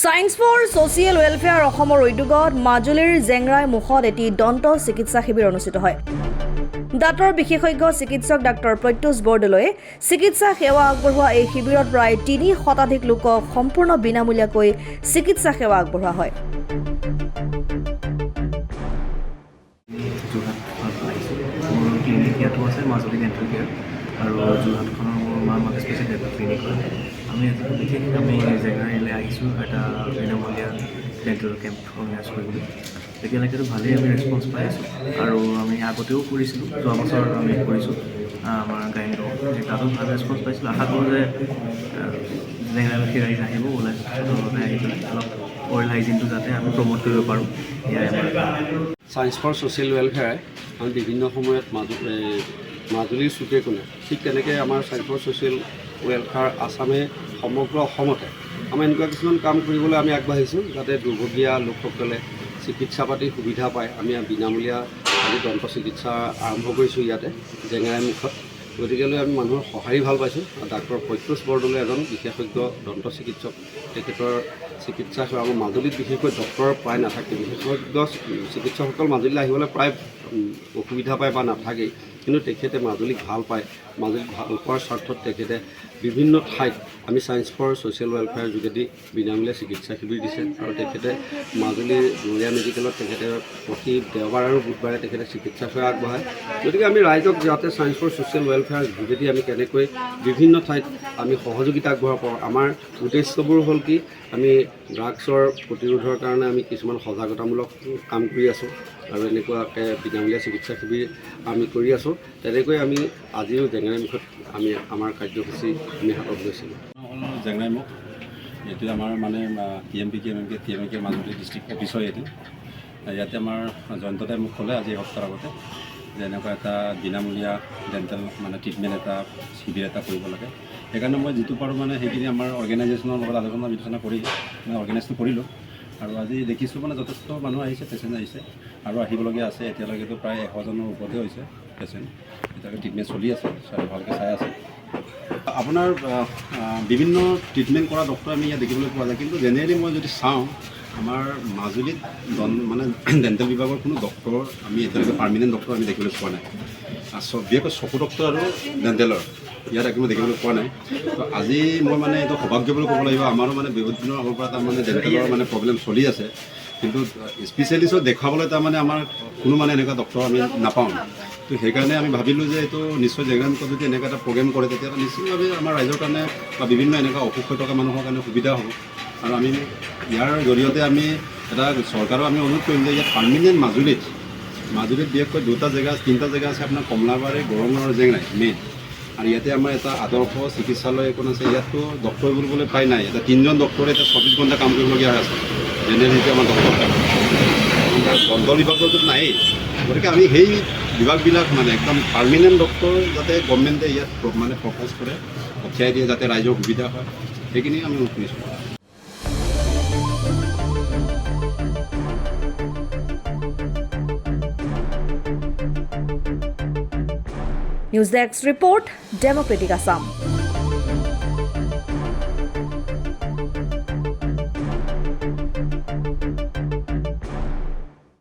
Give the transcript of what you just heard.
Science for social welfare অসমৰ উদ্যোগত মাজুলীৰ জেংৰাই মুখত এটি দন্ত চিকিৎসা শিবিৰ অনুষ্ঠিত হয়। দাঁতৰ বিশেষজ্ঞ চিকিৎসক ডাক্তৰ প্ৰত্যুষ বৰদলৈয়ে চিকিৎসা সেৱা আগবঢ়োৱা এই শিবিৰত প্ৰায় ৩ শতাধিক লোকক সম্পূৰ্ণ বিনামূলীয়াকৈ চিকিৎসা সেৱা আগবঢ়োৱা হয়। আৰু যোৰহাটখনৰ মোৰ মা মাক স্পেচিয়েল ডেণ্টেল ক্লিনিক হয়। আমি বিশেষ আমি জেগাৰিলৈ আহিছোঁ এটা বিনামূলীয়া ডেণ্টেল কেম্প অৰ্গেনাইজ কৰিবলৈ। এতিয়ালৈকেতো ভালেই আমি ৰেছপন্স পাই আছোঁ আৰু আমি আগতেও কৰিছিলোঁ, যোৱা বছৰ আমি কৰিছোঁ আমাৰ গাড়ীটো তাতো ভাল ৰেছপন্স পাইছিলোঁ। আশা কৰোঁ যে জেগাৰিলৈকে গাড়ী আহিব ওলাই আহি পেলাই অলপ অৰেল হাইজিনটো যাতে আমি প্ৰমোট কৰিব পাৰোঁ। এয়াই আমাৰ সায়েন্স ফৰ ছ'চিয়েল ৱেলফেয়াৰে আমি বিভিন্ন সময়ত মাজুলীৰ চুকে কোণে ঠিক তেনেকৈ আমাৰ সায়েন্স ফৰ ছ'চিয়েল ৱেলফেয়াৰ আছামে সমগ্ৰ অসমতে আমাৰ এনেকুৱা কিছুমান কাম কৰিবলৈ আমি আগবাঢ়িছোঁ যাতে দুৰ্ভগীয়া লোকসকলে চিকিৎসা পাতিৰ সুবিধা পায়। আমি বিনামূলীয়া আজি দন্ত চিকিৎসা আৰম্ভ কৰিছোঁ ইয়াতে জেংৰাই মুখত। গতিকেলৈ আমি মানুহৰ সঁহাৰি ভাল পাইছোঁ। ডাক্তৰ প্ৰত্যুষ বৰদলৈ এজন বিশেষজ্ঞ দন্ত চিকিৎসক, তেখেতৰ চিকিৎসা সেৱা আমাৰ মাজুলীত বিশেষকৈ ডক্টৰ প্ৰায় নাথাকে। বিশেষজ্ঞ চিকিৎসকসকল মাজুলীলৈ আহিবলৈ প্ৰায় অসুবিধা পায় বা নাথাকেই, কিন্তু তেখেতে মাজুলীক ভাল পায়। মাজুলীক ভাল পোৱাৰ স্বাৰ্থত তেখেতে বিভিন্ন ঠাইত আমি সায়েন্স ফৰ ছ'চিয়েল ৱেলফেয়াৰ যোগেদি বিনামূলীয়া চিকিৎসা শিবিৰ দিছে আৰু তেখেতে মাজুলীৰ দুলীয়া মেডিকেলত তেখেতে প্ৰতি দেওবাৰ আৰু বুধবাৰে তেখেতে চিকিৎসা সেৱা আগবঢ়ায়। গতিকে আমি ৰাইজক যাতে সায়েন্স ফৰ ছ'চিয়েল ৱেলফেয়াৰ যোগেদি আমি কেনেকৈ বিভিন্ন ঠাইত আমি সহযোগিতা আগবঢ়াব পাৰোঁ। আমাৰ উদ্দেশ্যবোৰ হ'ল কি, আমি ড্ৰাগছৰ প্ৰতিৰোধৰ কাৰণে আমি কিছুমান সজাগতামূলক কাম কৰি আছোঁ আৰু এনেকুৱাকৈ বিনামূলীয়া চিকিৎসা শিবিৰ আমি কৰি আছোঁ। তেনেকৈ আমি আজিও জেংৰাই মুখত আমি আমাৰ কাৰ্যসূচী আমি হাতত লৈছিলোঁ। জেংৰাই মুখ এইটো আমাৰ মানে TMPK TMK Majuli district office হয়। এইটো ইয়াতে আমাৰ জয়ন্তদাই মোক ক'লে আজি এসপ্তাহৰ আগতে যে এনেকুৱা এটা বিনামূলীয়া ডেণ্টেল মানে ট্ৰিটমেণ্ট এটা শিবিৰ এটা কৰিব লাগে। সেইকাৰণে মই যিটো পাৰোঁ মানে সেইখিনি আমাৰ অৰ্গেনাইজেশ্যনৰ লগত আলোচনা বিলোচনা কৰি মই অৰ্গেনাইজটো কৰিলোঁ আৰু আজি দেখিছোঁ মানে যথেষ্ট মানুহ আহিছে, পেচেণ্ট আহিছে আৰু আহিবলগীয়া আছে। এতিয়ালৈকেতো প্ৰায় 100জনৰ ওপৰতে হৈছে পেচেণ্ট। এতিয়ালৈকে ট্ৰিটমেণ্ট চলি আছে, ভালকৈ চাই আছে। আপোনাৰ বিভিন্ন ট্ৰিটমেণ্ট কৰা ডক্টৰ আমি ইয়াত দেখিবলৈ পোৱা যায়, কিন্তু জেনেৰেলি মই যদি চাওঁ আমাৰ মাজুলীত মানে ডেণ্টেল বিভাগৰ কোনো ডক্টৰ আমি এতিয়ালৈকে পাৰ্মানেণ্ট ডক্টৰ আমি দেখিবলৈ পোৱা নাই। বিশেষকৈ চকু ডক্টৰ আৰু ডেণ্টেলৰ ইয়াত একো দেখিবলৈ পোৱা নাই। তো আজি মই মানে এইটো সৌভাগ্য বুলি ক'ব লাগিব। আমাৰো মানে বহুত দিনৰ আগৰ পৰা তাৰমানে ডেণ্টেলৰ মানে প্ৰব্লেম চলি আছে, কিন্তু স্পেচিয়েলিষ্টক দেখুৱাবলৈ তাৰমানে আমাৰ কোনো মানে এনেকুৱা ডক্টৰ আমি নাপাওঁ। তো সেইকাৰণে আমি ভাবিলোঁ যে এইটো নিশ্চয় জেংৰাই মুখত যদি এনেকুৱা এটা প্ৰগ্ৰেম কৰে তেতিয়াহ'লে নিশ্চিতভাৱে আমাৰ ৰাইজৰ কাৰণে বা বিভিন্ন এনেকুৱা অসুখ হৈ থকা মানুহৰ কাৰণে সুবিধা হ'ব। আৰু আমি ইয়াৰ জৰিয়তে আমি এটা চৰকাৰক আমি অনুৰোধ কৰিম যে ইয়াত পাৰ্মানেণ্ট মাজুলীত বিশেষকৈ 3টা জেগা আছে আপোনাৰ কমলাবাৰী, গড়মূৰ আৰু জেংৰাই মেইন। আৰু ইয়াতে আমাৰ এটা আদৰ্শ চিকিৎসালয় এখন আছে। ইয়াততো ডক্টৰ বুলিবলৈ প্ৰায় নাই। এটা 3জন ডক্টৰে এতিয়া 24 ঘণ্টা কাম কৰিবলগীয়া হৈ আছে। জেনেৰেলি আমাৰ ডক্টৰ দন্ত বিভাগতো নায়েই। গতিকে আমি সেই বিভাগবিলাক মানে একদম পাৰ্মানেণ্ট ডক্টৰ যাতে গভৰ্ণমেণ্টে ইয়াত মানে ফ'কাছ কৰে, পঠিয়াই দিয়ে যাতে ৰাইজৰ সুবিধা হয়, সেইখিনি আমি শুনিছোঁ। News desk report, Democratic Assam.